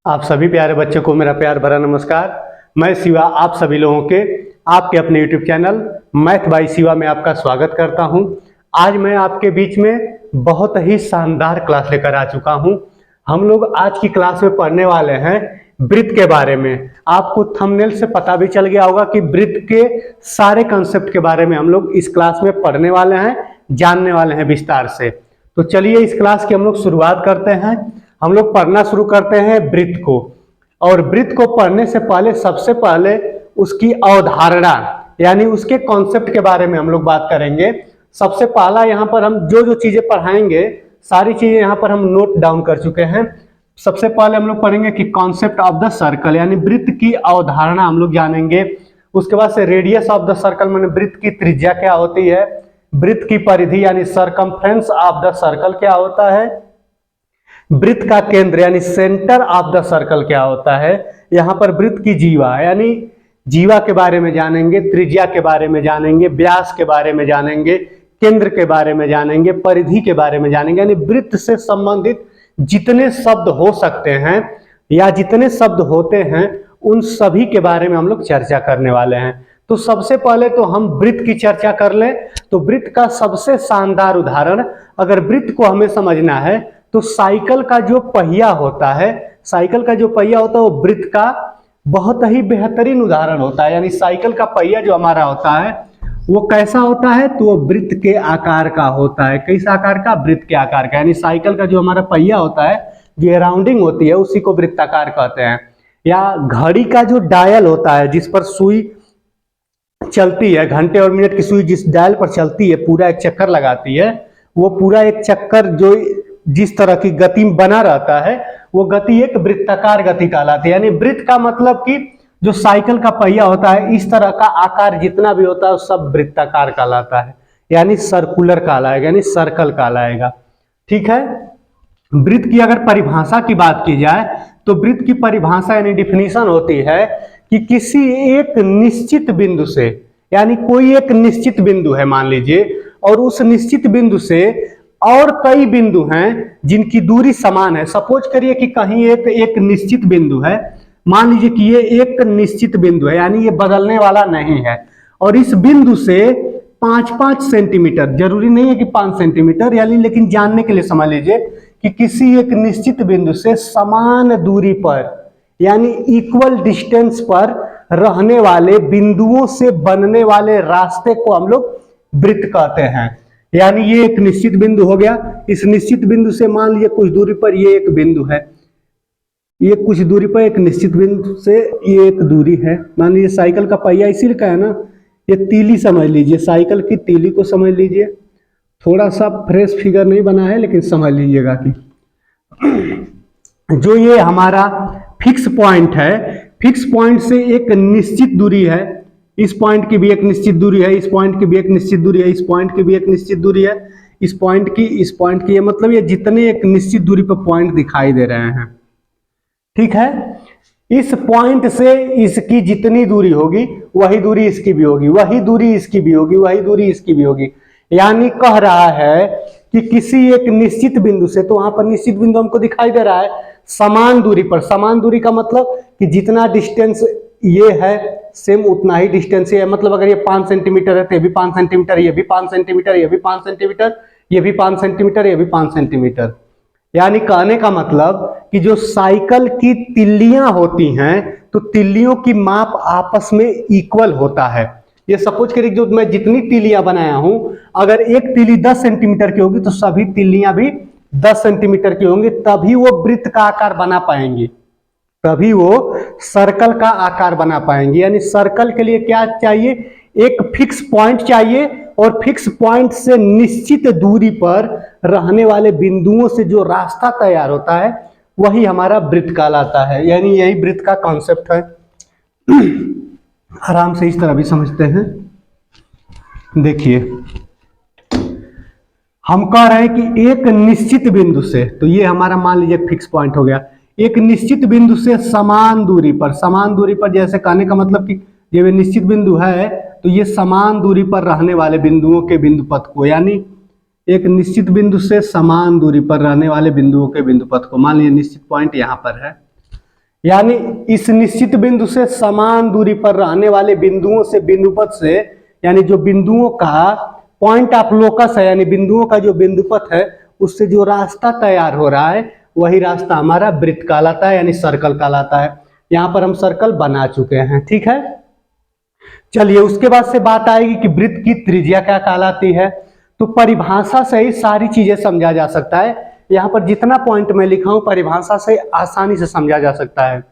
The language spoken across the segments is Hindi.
आप सभी प्यारे बच्चों को मेरा प्यार भरा नमस्कार। मैं शिवा आप सभी लोगों के आपके अपने YouTube channel math bye Shiva में आपका स्वागत करता हूं। आज मैं आपके बीच में बहुत ही शानदार क्लास लेकर आ चुका हूं। हम लोग आज की क्लास में पढ़ने वाले हैं वृत्त के बारे में। आपको थंबनेल से पता भी चल गया होगा कि वृत्त के सारे कंसेप्ट के बारे में हम लोग इस क्लास में पढ़ने वाले हैं, जानने वाले हैं विस्तार से। तो चलिए इस क्लास की हम लोग शुरुआत करते हैं। हम लोग पढ़ना शुरू करते हैं वृत्त को, और वृत्त को पढ़ने से पहले सबसे पहले उसकी अवधारणा यानी उसके कॉन्सेप्ट के बारे में हम लोग बात करेंगे। सबसे पहला यहाँ पर हम जो चीजें पढ़ाएंगे सारी चीजें यहाँ पर हम नोट डाउन कर चुके हैं। सबसे पहले हम लोग पढ़ेंगे कि कॉन्सेप्ट ऑफ द सर्कल यानी वृत्त की अवधारणा हम लोग जानेंगे। उसके बाद से रेडियस ऑफ द सर्कल माने वृत्त की त्रिज्या क्या होती है, वृत्त की परिधि यानी सरकमफ्रेंस ऑफ द सर्कल क्या होता है, वृत्त का केंद्र यानी सेंटर ऑफ द सर्कल क्या होता है, यहाँ पर वृत्त की जीवा यानी जीवा के बारे में जानेंगे, त्रिज्या के बारे में जानेंगे, व्यास के बारे में जानेंगे, केंद्र के बारे में जानेंगे, परिधि के बारे में जानेंगे। यानी वृत्त से संबंधित जितने शब्द हो सकते हैं या जितने शब्द होते हैं उन सभी के बारे में हम लोग चर्चा करने वाले हैं। तो सबसे पहले तो हम वृत्त की चर्चा कर लें। तो वृत्त का सबसे शानदार उदाहरण, अगर वृत्त को हमें समझना है तो साइकिल का जो पहिया होता है, साइकिल का जो पहिया होता है वो वृत्त का बहुत ही बेहतरीन उदाहरण होता है। यानी साइकिल का पहिया जो हमारा होता है वो कैसा होता है, तो वो वृत्त के आकार का होता है। किस आकार का? वृत्त के आकार का। यानी साइकिल का जो हमारा पहिया होता है, जो राउंडिंग होती है उसी को वृत्ताकार कहते हैं। या घड़ी का जो डायल होता है जिस पर सुई चलती है, घंटे और मिनट की सुई जिस डायल पर चलती है, पूरा एक चक्कर लगाती है, वो पूरा एक चक्कर जो जिस तरह की गति बना रहता है वो गति एक वृत्ताकार गति कहलाती है। यानी वृत्त का मतलब कि जो साइकिल का पहिया होता है इस तरह का आकार जितना भी होता है सब वृत्ताकार कहलाता है, यानी सर्कुलर कहलाएगा, यानी सर्कल कहलाएगा। ठीक है। वृत्त की अगर परिभाषा की बात की जाए तो वृत्त की परिभाषा यानी डिफिनीशन होती है कि किसी एक निश्चित बिंदु से, यानी कोई एक निश्चित बिंदु है मान लीजिए, और उस निश्चित बिंदु से और कई बिंदु हैं जिनकी दूरी समान है। सपोज करिए कि कहीं एक निश्चित बिंदु है, मान लीजिए कि ये एक निश्चित बिंदु है यानी ये बदलने वाला नहीं है, और इस बिंदु से 5-5 सेंटीमीटर, जरूरी नहीं है कि 5 सेंटीमीटर, यानी लेकिन जानने के लिए समझ लीजिए कि किसी एक निश्चित बिंदु से समान दूरी पर यानी इक्वल डिस्टेंस पर रहने वाले बिंदुओं से बनने वाले रास्ते को हम लोग वृत्त कहते हैं। यानी ये एक निश्चित बिंदु हो गया, इस निश्चित बिंदु से मान लीजिए कुछ दूरी पर ये एक बिंदु है, ये कुछ दूरी पर एक निश्चित बिंदु से ये एक दूरी है। मान लीजिए साइकिल का पहिया इसी का है ना, ये तीली समझ लीजिए, साइकिल की तीली को समझ लीजिए। थोड़ा सा फ्रेश फिगर नहीं बना है लेकिन समझ लीजिएगा कि जो ये हमारा फिक्स पॉइंट है, फिक्स पॉइंट से एक निश्चित दूरी है, इस पॉइंट की भी एक निश्चित दूरी है, इस पॉइंट की भी एक निश्चित दूरी है, इस पॉइंट की भी एक निश्चित दूरी है, इस पॉइंट की, ये मतलब ये जितने एक निश्चित दूरी पर पॉइंट दिखाई दे रहे हैं। ठीक है। इस पॉइंट से इसकी जितनी दूरी होगी वही दूरी इसकी भी होगी, वही दूरी इसकी भी होगी, वही दूरी इसकी भी होगी। यानी कह रहा है कि किसी एक निश्चित बिंदु से, तो वहां पर निश्चित बिंदु हमको दिखाई दे रहा है समान दूरी पर। समान दूरी का मतलब कि जितना डिस्टेंस ये है सेम उतना ही डिस्टेंस है। मतलब अगर ये 5 सेंटीमीटर है तो ये भी 5 सेंटीमीटर, ये भी 5 सेंटीमीटर, ये भी 5 सेंटीमीटर, ये भी 5 सेंटीमीटर, ये भी 5 सेंटीमीटर। यानी कहने का मतलब कि जो साइकिल की तिल्लियां होती हैं तो तिल्लियों की माप आपस में इक्वल होता है। ये सपोज करिए जो मैं जितनी तिल्लियां बनाया हूं, अगर एक तिल्ली 10 सेंटीमीटर की होगी तो सभी तिल्लियां भी 10 सेंटीमीटर की होंगी, तभी वो वृत्त का आकार बना पाएंगी, तभी वो सर्कल का आकार बना पाएंगे। यानी सर्कल के लिए क्या चाहिए? एक फिक्स पॉइंट चाहिए, और फिक्स पॉइंट से निश्चित दूरी पर रहने वाले बिंदुओं से जो रास्ता तैयार होता है वही हमारा वृत्त कहलाता है। यानी यही वृत्त का कॉन्सेप्ट है। आराम से इस तरह भी समझते हैं। देखिए हम कह रहे हैं कि एक निश्चित बिंदु से, तो ये हमारा मान लीजिए फिक्स पॉइंट हो गया, एक निश्चित बिंदु से समान दूरी पर, समान दूरी पर जैसे कहने का मतलब कि ये निश्चित बिंदु है तो ये समान दूरी पर रहने वाले बिंदुओं के बिंदु पथ को, यानी एक निश्चित बिंदु से समान दूरी पर रहने वाले बिंदुओं के बिंदु पथ को, मान लीजिए निश्चित पॉइंट यहाँ पर है, यानी इस निश्चित बिंदु से समान दूरी पर रहने वाले बिंदुओं से बिंदुपथ से, यानी जो बिंदुओं का पॉइंट ऑफ लोकस है, यानी बिंदुओं का जो बिंदुपथ है, उससे जो रास्ता तैयार हो रहा है वही रास्ता हमारा वृत्त कहलाता है, यानी सर्कल कहलाता है। यहां पर हम सर्कल बना चुके हैं, ठीक है। चलिए उसके बाद से बात आएगी कि वृत्त की त्रिज्या क्या कहलाती है। तो परिभाषा से ही सारी चीजें समझा जा सकता है। यहां पर जितना पॉइंट मैं लिखा हूं परिभाषा से आसानी से समझा जा सकता है।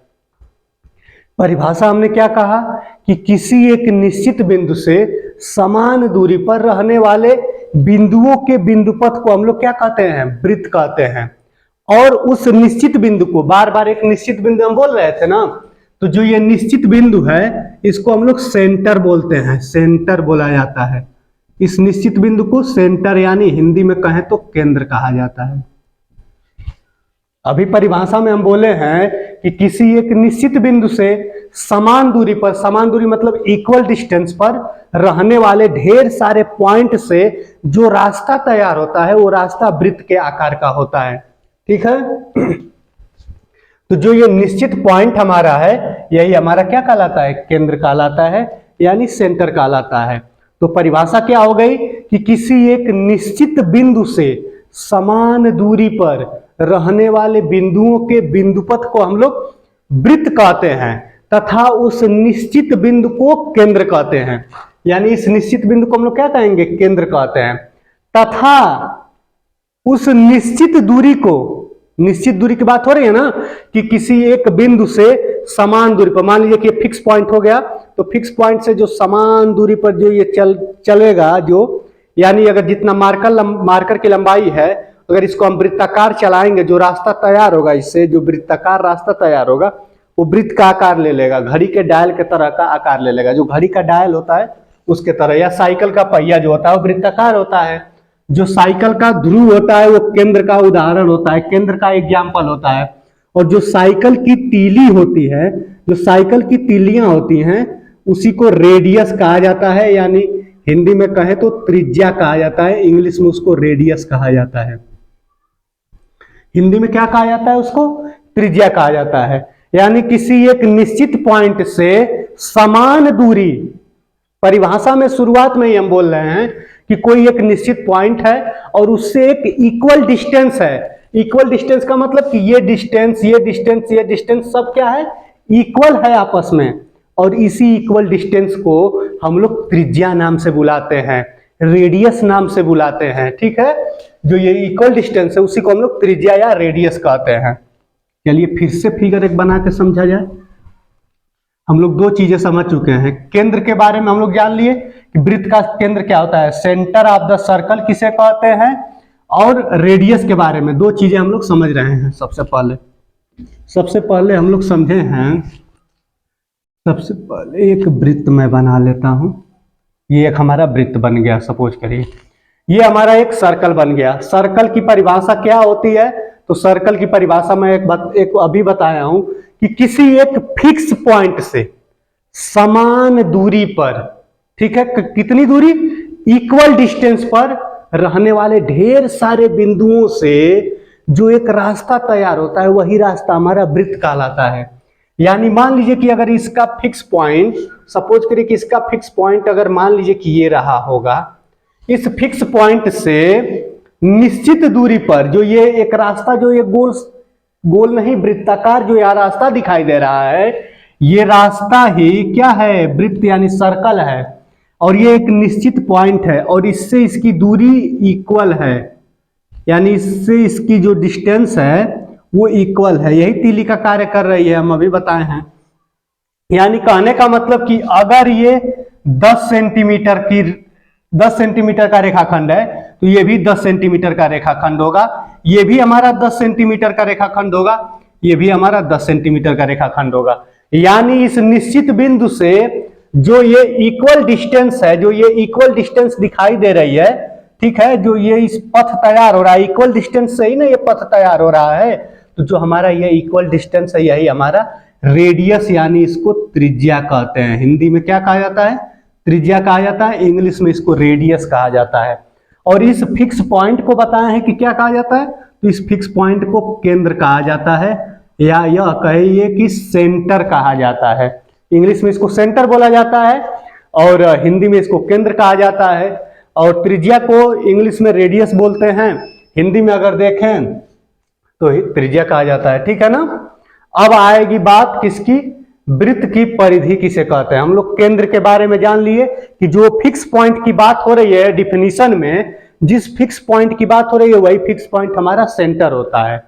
परिभाषा हमने क्या कहा कि किसी एक निश्चित बिंदु से समान दूरी पर रहने वाले बिंदुओं के बिंदुपथ को हम लोग क्या कहते हैं, वृत्त कहते हैं। और उस निश्चित बिंदु को, बार बार एक निश्चित बिंदु हम बोल रहे थे ना, तो जो ये निश्चित बिंदु है इसको हम लोग सेंटर बोलते हैं, सेंटर बोला जाता है। इस निश्चित बिंदु को सेंटर यानी हिंदी में कहें तो केंद्र कहा जाता है। अभी परिभाषा में हम बोले हैं कि किसी एक निश्चित बिंदु से समान दूरी पर, समान दूरी मतलब इक्वल डिस्टेंस पर रहने वाले ढेर सारे पॉइंट से जो रास्ता तैयार होता है वो रास्ता वृत्त के आकार का होता है, ठीक है। तो जो ये निश्चित पॉइंट हमारा है यही हमारा क्या कहलाता है, केंद्र कहलाता है, यानी सेंटर कहलाता है। तो परिभाषा क्या हो गई कि किसी एक निश्चित बिंदु से समान दूरी पर रहने वाले बिंदुओं के बिंदुपथ को हम लोग वृत्त कहते हैं तथा उस निश्चित बिंदु को केंद्र कहते हैं। यानी इस निश्चित बिंदु को हम लोग क्या कहेंगे, केंद्र कहते हैं। तथा उस निश्चित दूरी को, निश्चित दूरी की बात हो रही है ना, कि किसी एक बिंदु से समान दूरी पर, मान लीजिए कि फिक्स पॉइंट हो गया, तो फिक्स पॉइंट से जो समान दूरी पर जो ये चलेगा, जो यानी अगर जितना मार्कर की लंबाई है, अगर इसको हम वृत्ताकार चलाएंगे, जो रास्ता तैयार होगा इससे, जो वृत्ताकार रास्ता तैयार होगा वो वृत्त का आकार ले लेगा, घड़ी के डायल के तरह का आकार ले लेगा। जो घड़ी का डायल होता है उसके तरह, या साइकिल का पहिया जो होता है वो वृत्ताकार होता है। जो साइकिल का ध्रुव होता है वो केंद्र का उदाहरण होता है, केंद्र का एग्जाम्पल होता है। और जो साइकिल की तीली होती है, जो साइकिल की तीलियां होती हैं, उसी को रेडियस कहा जाता है, यानी हिंदी में कहें तो त्रिज्या कहा जाता है, इंग्लिश में उसको रेडियस कहा जाता है। हिंदी में क्या कहा जाता है, उसको त्रिज्या कहा जाता है। यानी किसी एक निश्चित पॉइंट से समान दूरी, परिभाषा में शुरुआत में ही हम बोल रहे हैं कि कोई एक निश्चित पॉइंट है और उससे एक इक्वल डिस्टेंस है। इक्वल डिस्टेंस का मतलब कि ये डिस्टेंस, ये डिस्टेंस, ये डिस्टेंस सब क्या है, इक्वल है आपस में। और इसी इक्वल डिस्टेंस को हम लोग त्रिज्या नाम से बुलाते हैं, रेडियस नाम से बुलाते हैं, ठीक है। जो ये इक्वल डिस्टेंस है उसी को हम लोग त्रिज्या या रेडियस कहते हैं। चलिए फिर से फिगर एक बना के समझा जाए। हम लोग दो चीजें समझ चुके हैं। केंद्र के बारे में हम लोग जान लिए कि वृत्त का केंद्र क्या होता है, सेंटर ऑफ द सर्कल किसे कहते हैं, और रेडियस के बारे में दो चीजें हम लोग समझ रहे हैं। सबसे पहले हम लोग समझे हैं, सबसे पहले एक वृत्त मैं बना लेता हूं। ये एक हमारा वृत्त बन गया, सपोज करिए ये हमारा एक सर्कल बन गया। सर्कल की परिभाषा क्या होती है, तो सर्कल की परिभाषा में एक अभी बताया हूं कि किसी एक फिक्स पॉइंट से समान दूरी पर, ठीक है, कितनी दूरी, इक्वल डिस्टेंस पर रहने वाले ढेर सारे बिंदुओं से जो एक रास्ता तैयार होता है वही रास्ता हमारा वृत्त कहलाता है। यानी मान लीजिए कि अगर इसका फिक्स पॉइंट, सपोज करिए कि इसका फिक्स पॉइंट अगर मान लीजिए कि ये रहा होगा, इस फिक्स पॉइंट से निश्चित दूरी पर जो ये एक रास्ता, जो ये गोल नहीं वृत्ताकार जो यह रास्ता दिखाई दे रहा है, ये रास्ता ही क्या है, वृत्त यानी सर्कल है। और ये एक निश्चित पॉइंट है और इससे इसकी दूरी इक्वल है, यानी इससे इसकी जो डिस्टेंस है वो इक्वल है। यही तीली का कार्य कर रही है, हम अभी बताए हैं। यानी कहने का मतलब कि अगर ये 10 सेंटीमीटर का रेखाखंड है तो ये भी 10 सेंटीमीटर का रेखाखंड होगा, ये भी हमारा 10 सेंटीमीटर का रेखाखंड होगा, ये भी हमारा 10 सेंटीमीटर का रेखाखंड होगा। यानी इस निश्चित बिंदु से जो ये इक्वल डिस्टेंस है, जो ये इक्वल डिस्टेंस दिखाई दे रही है, ठीक है, जो ये इस पथ तैयार हो रहा है, इक्वल डिस्टेंस से ही ना ये पथ तैयार हो रहा है, तो जो हमारा ये इक्वल डिस्टेंस है यही हमारा रेडियस, यानी इसको त्रिज्या कहते हैं। हिंदी में क्या कहा जाता है, त्रिज्या कहा जाता है, इंग्लिश में इसको रेडियस कहा जाता है। और इस फिक्स पॉइंट को बताया है कि क्या कहा जाता है, तो इस फिक्स पॉइंट को केंद्र कहा जाता है, या यह कहिए कि सेंटर कहा जाता है। इंग्लिश में इसको सेंटर बोला जाता है और हिंदी में इसको केंद्र कहा जाता है। और त्रिज्या को इंग्लिश में रेडियस बोलते हैं, हिंदी में अगर देखें तो त्रिज्या कहा जाता है, ठीक है ना। अब आएगी बात किसकी, वृत्त की परिधि किसे कहते हैं। हम लोग केंद्र के बारे में जान लिए कि जो फिक्स पॉइंट की बात हो रही है डिफिनीशन में, जिस फिक्स पॉइंट की बात हो रही है वही फिक्स पॉइंट हमारा सेंटर होता है।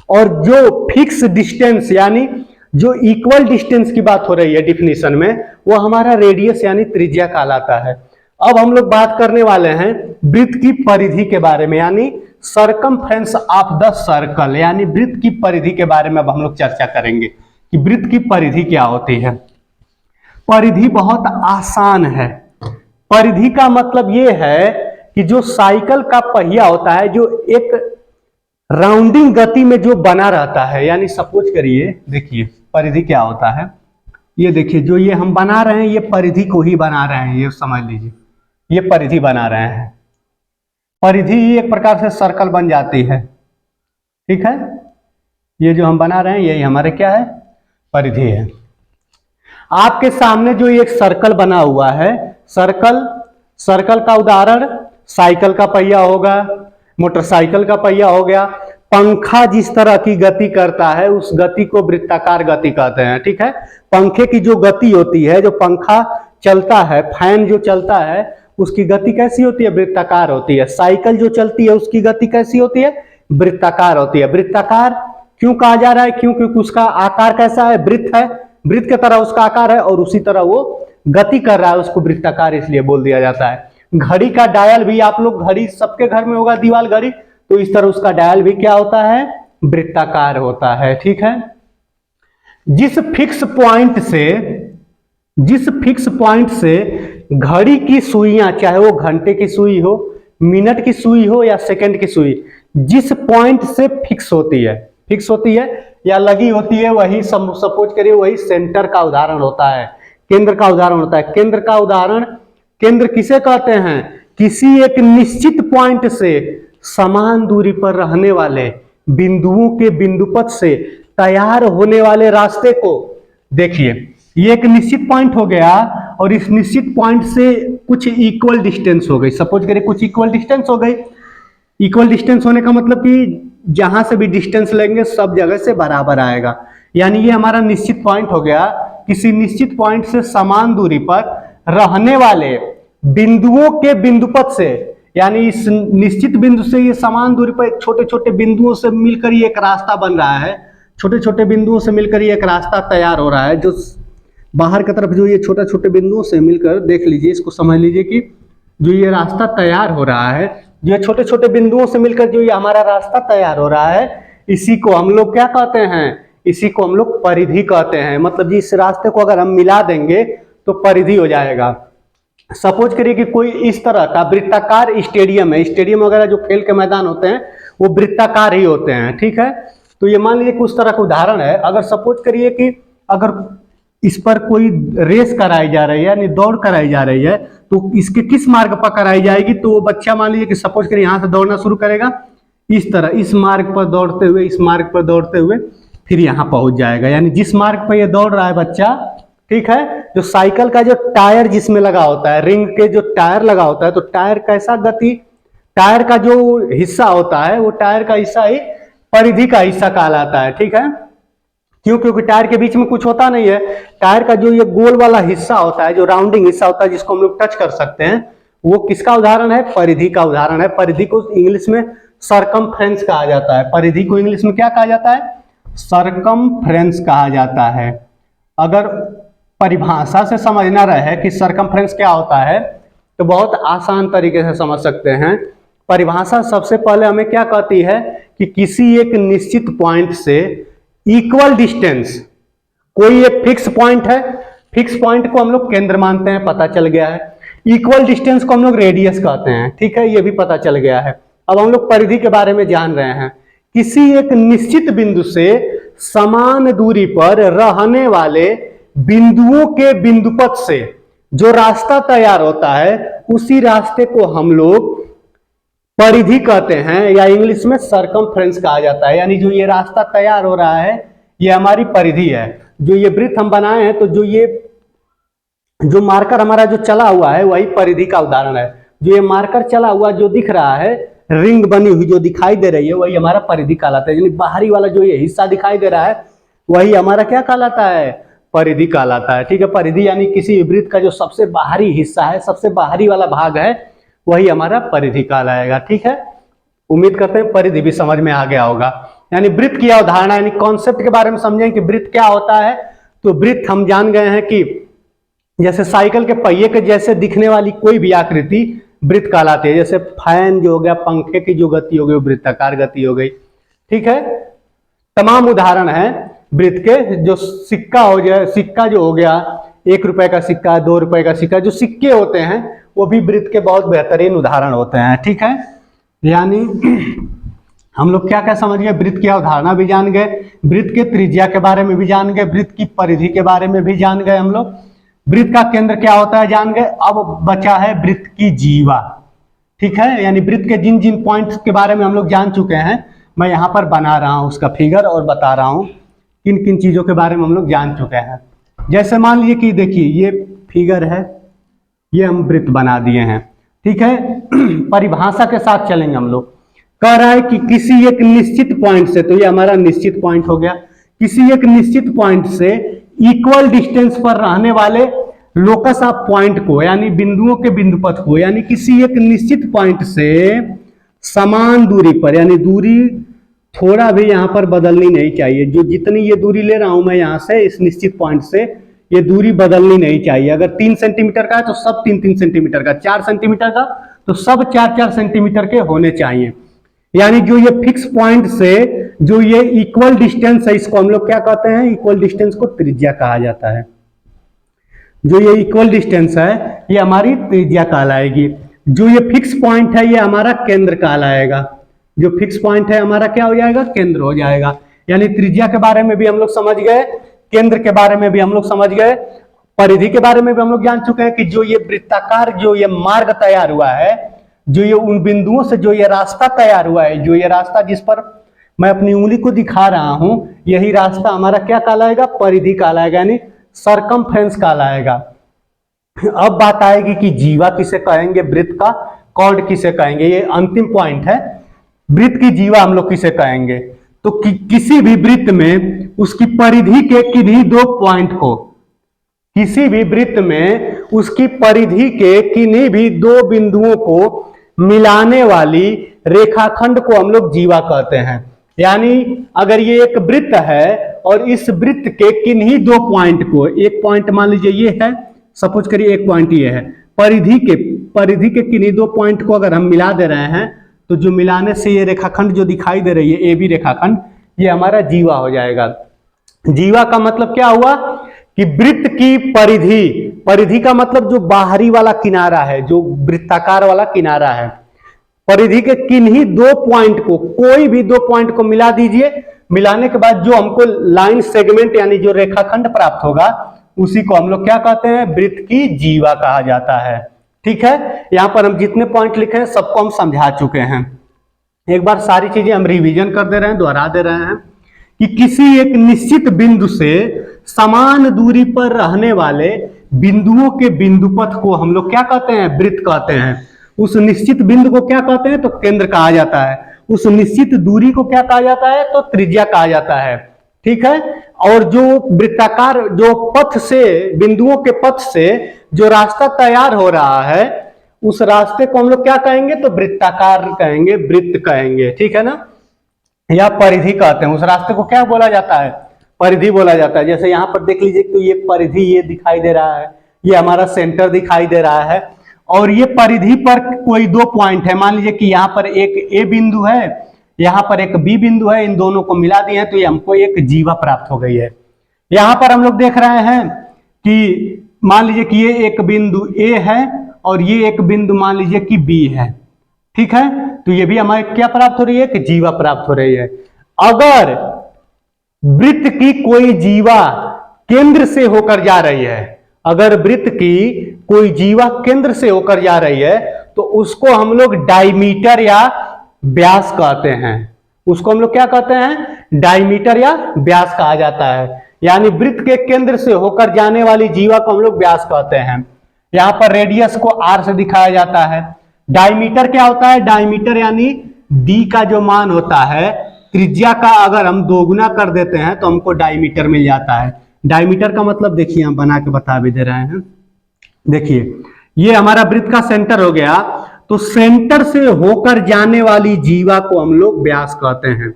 और जो फिक्स डिस्टेंस यानी जो इक्वल डिस्टेंस की बात हो रही है डिफिनीशन में, वो हमारा रेडियस यानी त्रिज्या कहलाता है। अब हम लोग बात करने वाले हैं वृत्त की परिधि के बारे में, यानी सरकमफ्रेंस ऑफ द सर्कल, यानी वृत्त की परिधि के बारे में अब हम लोग चर्चा करेंगे कि वृत्त की परिधि क्या होती है। परिधि बहुत आसान है। परिधि का मतलब यह है कि जो साइकिल का पहिया होता है, जो एक राउंडिंग गति में जो बना रहता है, यानी सपोज करिए, देखिए परिधि क्या होता है, ये देखिए जो ये हम बना रहे हैं ये परिधि को ही बना रहे हैं, ये समझ लीजिए ये परिधि बना रहे हैं। परिधि एक प्रकार से सर्कल बन जाती है, ठीक है। ये जो हम बना रहे हैं यही हमारे क्या है, परिधि है। आपके सामने जो एक सर्कल बना हुआ है, सर्कल का उदाहरण साइकिल का पहिया होगा, मोटरसाइकिल का पहिया हो गया। पंखा जिस तरह की गति करता है उस गति को वृत्ताकार गति कहते हैं, ठीक है। पंखे की जो गति होती है, जो पंखा चलता है, फैन जो चलता है, उसकी गति कैसी होती है, वृत्ताकार होती है। साइकिल जो चलती है उसकी गति कैसी होती है, वृत्ताकार होती है। वृत्ताकार क्यों कहा जा रहा है, क्योंकि उसका आकार कैसा है, वृत्त है, वृत्त की तरह उसका आकार है और उसी तरह वो गति कर रहा है, उसको वृत्ताकार इसलिए बोल दिया जाता है। घड़ी का डायल भी, आप लोग घड़ी सबके घर में होगा, दीवाल घड़ी, तो इस तरह उसका डायल भी क्या होता है, वृत्ताकार होता है, ठीक है। जिस फिक्स पॉइंट से घड़ी की सुइयां, चाहे वो घंटे की सुई हो, मिनट की सुई हो या सेकंड की सुई, जिस पॉइंट से फिक्स होती है या लगी होती है, वही सपोज करिए वही सेंटर का उदाहरण होता है, केंद्र का उदाहरण होता है। केंद्र का उदाहरण, केंद्र किसे कहते हैं, किसी एक निश्चित पॉइंट से समान दूरी पर रहने वाले बिंदुओं के बिंदुपथ से तैयार होने वाले रास्ते को, देखिए ये एक निश्चित पॉइंट हो गया और इस निश्चित पॉइंट से कुछ इक्वल डिस्टेंस हो गई, सपोज करिए कुछ इक्वल डिस्टेंस हो गई। इक्वल डिस्टेंस होने का मतलब कि जहां से भी डिस्टेंस लेंगे सब जगह से बराबर आएगा, यानी ये हमारा निश्चित पॉइंट हो गया। किसी निश्चित पॉइंट से समान दूरी पर रहने वाले बिंदुओं के बिंदुपथ से, यानी इस निश्चित बिंदु से ये समान दूरी पर छोटे छोटे बिंदुओं से मिलकर ये एक रास्ता बन रहा है, छोटे छोटे बिंदुओं से मिलकर ये एक रास्ता तैयार हो रहा है। जो बाहर की तरफ जो ये छोटे छोटे बिंदुओं से मिलकर, देख लीजिए इसको, समझ लीजिए कि जो ये रास्ता तैयार हो रहा है, ये छोटे छोटे बिंदुओं से मिलकर जो ये हमारा रास्ता तैयार हो रहा है, इसी को हम लोग क्या कहते हैं, इसी को हम लोग परिधि कहते हैं। मतलब इस रास्ते को अगर हम मिला देंगे तो परिधि हो जाएगा। सपोज करिए कि कोई इस तरह का वृत्ताकार स्टेडियम है, स्टेडियम वगैरह जो खेल के मैदान होते हैं वो वृत्ताकार ही होते हैं, ठीक है। तो ये मान लीजिए कि उस तरह का उदाहरण है। अगर सपोज करिए कि अगर इस पर कोई रेस कराई जा रही है, यानी दौड़ कराई जा रही है, तो इसके किस मार्ग पर कराई जाएगी, तो वो बच्चा मान लीजिए कि सपोज करिए यहाँ से दौड़ना शुरू करेगा, इस तरह इस मार्ग पर दौड़ते हुए, इस मार्ग पर दौड़ते हुए फिर यहाँ पहुंच जाएगा। यानी जिस मार्ग पर ये दौड़ रहा है बच्चा, ठीक है, जो साइकिल का जो टायर जिसमें लगा होता है, रिंग के जो टायर लगा होता है, तो टायर कैसा गति, टायर का जो हिस्सा होता है वो टायर का हिस्सा ही परिधि का हिस्सा कहलाता है, ठीक है। क्यों, क्योंकि टायर के बीच में कुछ होता नहीं है। टायर का जो ये गोल वाला हिस्सा होता है, जो राउंडिंग हिस्सा होता है जिसको हम लोग टच कर सकते हैं, वो किसका उदाहरण है, परिधि का उदाहरण है। परिधि को इंग्लिश में सरकमफ्रेंस कहा जाता है। परिधि को इंग्लिश में क्या कहा जाता है, सरकमफ्रेंस कहा जाता है। अगर परिभाषा से समझना रहे कि सरकमफ्रेंस क्या होता है तो बहुत आसान तरीके से समझ सकते हैं। परिभाषा सबसे पहले हमें क्या कहती है कि किसी एक निश्चित पॉइंट से इक्वल डिस्टेंस, कोई एक फिक्स पॉइंट है, फिक्स पॉइंट को हम लोग केंद्र मानते हैं, पता चल गया है। इक्वल डिस्टेंस को हम लोग रेडियस कहते हैं, ठीक है, ये भी पता चल गया है। अब हम लोग परिधि के बारे में जान रहे हैं। किसी एक निश्चित बिंदु से समान दूरी पर रहने वाले बिंदुओं के बिंदुपथ से जो रास्ता तैयार होता है उसी रास्ते को हम लोग परिधि कहते हैं, या इंग्लिश में सरकमफ्रेंस कहा जाता है। यानी जो ये रास्ता तैयार हो रहा है ये हमारी परिधि है। जो ये वृत्त हम बनाए हैं, तो जो मार्कर हमारा जो चला हुआ है वही परिधि का उदाहरण है। जो ये मार्कर चला हुआ जो दिख रहा है, रिंग बनी हुई जो दिखाई दे रही है, वही हमारा परिधि कहलाता है। यानी बाहरी वाला जो ये हिस्सा दिखाई दे रहा है वही हमारा क्या कहलाता है, परिधि कहलाता है। ठीक है, परिधि यानी किसी वृत्त का जो सबसे बाहरी हिस्सा है, सबसे बाहरी वाला भाग है, वही हमारा परिधि कहलाएगा। ठीक है, उम्मीद करते हैं परिधि भी समझ में आ गया होगा। यानी वृत्त की अवधारणा यानी कॉन्सेप्ट के बारे में समझें कि वृत्त क्या होता है। तो वृत्त हम जान गए हैं कि जैसे साइकिल के पहिए के जैसे दिखने वाली कोई भी आकृति वृत्त कहलाती है। जैसे फैन जो हो गया, पंखे की जो गति हो गई वो वृत्ताकार गति हो गई। ठीक है, तमाम उदाहरण है वृत्त के। जो सिक्का हो गया, सिक्का जो हो गया, 1 रुपए का सिक्का, 2 रुपए का सिक्का, जो सिक्के होते हैं वो भी वृत्त के बहुत बेहतरीन उदाहरण होते हैं। ठीक है, यानी हम लोग क्या क्या समझ गए, वृत्त की अवधारणा भी जान गए, वृत्त के त्रिज्या के बारे में भी जान गए, वृत्त की परिधि के बारे में भी जान गए हम लोग, वृत्त का केंद्र क्या होता है जान गए। अब बचा है वृत्त की जीवा। ठीक है, यानी वृत्त के जिन जिन पॉइंट्स के बारे में हम लोग जान चुके हैं, मैं यहाँ पर बना रहा हूँ उसका फिगर और बता रहा हूँ किन किन चीजों के बारे में हम लोग जान चुके हैं। जैसे मान लीजिए कि देखिए ये फिगर है, ये हम वृत्त बना दिए हैं। ठीक है, परिभाषा के साथ चलेंगे हम लोग। कह रहा है कि किसी एक निश्चित पॉइंट से, तो ये हमारा निश्चित पॉइंट हो गया, किसी एक निश्चित पॉइंट से इक्वल डिस्टेंस पर रहने वाले लोकस ऑफ पॉइंट को, यानी बिंदुओं के बिंदुपथ को, यानी किसी एक निश्चित पॉइंट से समान दूरी पर, यानी दूरी थोड़ा भी यहां पर बदलनी नहीं चाहिए। जो जितनी ये दूरी ले रहा हूं मैं यहां से इस निश्चित पॉइंट से, ये दूरी बदलनी नहीं चाहिए। अगर 3 सेंटीमीटर का है तो सब 3-3 सेंटीमीटर का, 4 सेंटीमीटर का तो सब 4-4 सेंटीमीटर के होने चाहिए। यानी जो ये फिक्स पॉइंट से जो ये इक्वल डिस्टेंस है, इसको हम लोग क्या कहते हैं, इक्वल डिस्टेंस को त्रिज्या कहा जाता है। जो ये इक्वल डिस्टेंस है ये हमारी त्रिज्या कहलाएगी। जो ये फिक्स पॉइंट है ये हमारा केंद्र कहलाएगा। जो फिक्स पॉइंट है हमारा क्या हो जाएगा, केंद्र हो जाएगा। यानी त्रिज्या के बारे में भी हम लोग समझ गए, केंद्र के बारे में भी हम लोग समझ गए, परिधि के बारे में भी हम लोग जान चुके हैं कि जो ये वृत्ताकार जो ये मार्ग तैयार हुआ है, जो ये उन बिंदुओं से जो ये रास्ता तैयार हुआ है, जो ये रास्ता जिस पर मैं अपनी उंगली को दिखा रहा हूं, यही रास्ता हमारा क्या कहलाएगा, परिधि कहलाएगा, यानी सरकमफ्रेंस कहलाएगा। अब बात आएगी कि जीवा किसे कहेंगे, वृत्त का कॉर्ड किसे कहेंगे। ये अंतिम पॉइंट है, वृत्त की जीवा हम लोग किसे कहेंगे। तो किसी भी वृत्त में उसकी परिधि के किन्हीं 2 पॉइंट को, किसी भी वृत्त में उसकी परिधि के किन्हीं भी 2 बिंदुओं को मिलाने वाली रेखाखंड को हम लोग जीवा कहते हैं। यानी अगर ये एक वृत्त है और इस वृत्त के किन्हीं 2 पॉइंट को, एक पॉइंट मान लीजिए ये है, सपोज करिए एक पॉइंट ये है, परिधि के किन्हीं 2 पॉइंट को अगर हम मिला दे रहे हैं, तो जो मिलाने से ये रेखाखंड जो दिखाई दे रही है, ए बी रेखाखंड, ये हमारा जीवा हो जाएगा। जीवा का मतलब क्या हुआ कि वृत्त की परिधि, परिधि का मतलब जो बाहरी वाला किनारा है, जो वृत्ताकार वाला किनारा है, परिधि के किन्हीं 2 पॉइंट को, कोई भी 2 पॉइंट को मिला दीजिए। मिलाने के बाद जो हमको लाइन सेगमेंट यानी जो रेखाखंड प्राप्त होगा, उसी को हम लोग क्या कहते हैं, वृत्त की जीवा कहा जाता है। ठीक है, यहां पर हम जितने पॉइंट लिखे हैं सबको हम समझा चुके हैं। एक बार सारी चीजें हम रिवीजन कर दे रहे हैं, दोहरा दे रहे हैं कि किसी एक निश्चित बिंदु से समान दूरी पर रहने वाले बिंदुओं के बिंदुपथ को हम लोग क्या कहते हैं, वृत्त कहते हैं। उस निश्चित बिंदु को क्या कहते हैं, तो केंद्र कहा जाता है। उस निश्चित दूरी को क्या कहा जाता है, तो त्रिज्या कहा जाता है। ठीक है, और जो वृत्ताकार जो पथ से, बिंदुओं के पथ से जो रास्ता तैयार हो रहा है, उस रास्ते को हम लोग क्या कहेंगे, तो वृत्ताकार कहेंगे, वृत्त कहेंगे। ठीक है ना, या परिधि कहते हैं। उस रास्ते को क्या बोला जाता है, परिधि बोला जाता है। जैसे यहां पर देख लीजिए तो ये परिधि ये दिखाई दे रहा है, ये हमारा सेंटर दिखाई दे रहा है, और ये परिधि पर कोई 2 पॉइंट है। मान लीजिए कि यहाँ पर एक ए बिंदु है, यहाँ पर एक बी बिंदु है, इन दोनों को मिला दिए हैं तो ये हमको एक जीवा प्राप्त हो गई है। यहाँ पर हम लोग देख रहे हैं कि मान लीजिए कि ये एक बिंदु ए है और ये एक बिंदु मान लीजिए कि बी है। ठीक है, तो ये भी हमारे क्या प्राप्त हो रही है, कि जीवा प्राप्त हो रही है। अगर वृत्त की कोई जीवा केंद्र से होकर जा रही है, अगर वृत्त की कोई जीवा केंद्र से होकर जा रही है, तो उसको हम लोग डायमीटर या व्यास कहते हैं। उसको हम लोग क्या कहते हैं, डायमीटर या व्यास कहा जाता है। यानी वृत्त के केंद्र से होकर जाने वाली जीवा को हम लोग व्यास कहते हैं। यहाँ पर रेडियस को r से दिखाया जाता है। डायमीटर क्या होता है? डायमीटर यानी d का जो मान होता है, त्रिज्या का अगर हम दोगुना कर देते हैं तो हमको डायमीटर मिल जाता है। डायमीटर का मतलब देखिए, हम बना के बता भी दे रहे हैं। देखिए, ये हमारा वृत्त का सेंटर हो गया, तो सेंटर से होकर जाने वाली जीवा को हम लोग व्यास कहते हैं।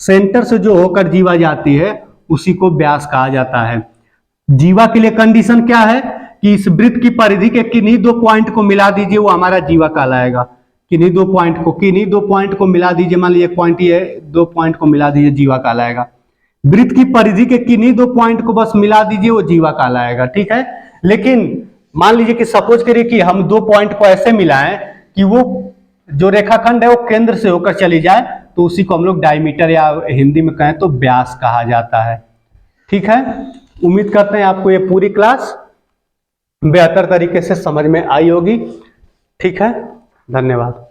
सेंटर से जो होकर जीवा जाती है उसी को व्यास कहा जाता है। जीवा के लिए कंडीशन क्या है कि इस वृत्त की परिधि के किन्हीं दो पॉइंट को मिला दीजिए, वो हमारा जीवा कहलाएगा। किन्हीं दो पॉइंट को मिला दीजिए, मान लीजिए पॉइंट ये, दो पॉइंट को मिला दीजिए, जीवा कहलाएगा। वृत्त की परिधि के किन्हीं दो पॉइंट को बस मिला दीजिए, वो जीवा कहलाएगा। ठीक है, लेकिन मान लीजिए कि सपोज करिए कि हम दो पॉइंट को ऐसे मिलाएं कि वो जो रेखाखंड है वो केंद्र से होकर चली जाए, तो उसी को हम लोग डायमीटर या हिंदी में कहें तो व्यास कहा जाता है। ठीक है, उम्मीद करते हैं आपको ये पूरी क्लास बेहतर तरीके से समझ में आई होगी। ठीक है, धन्यवाद।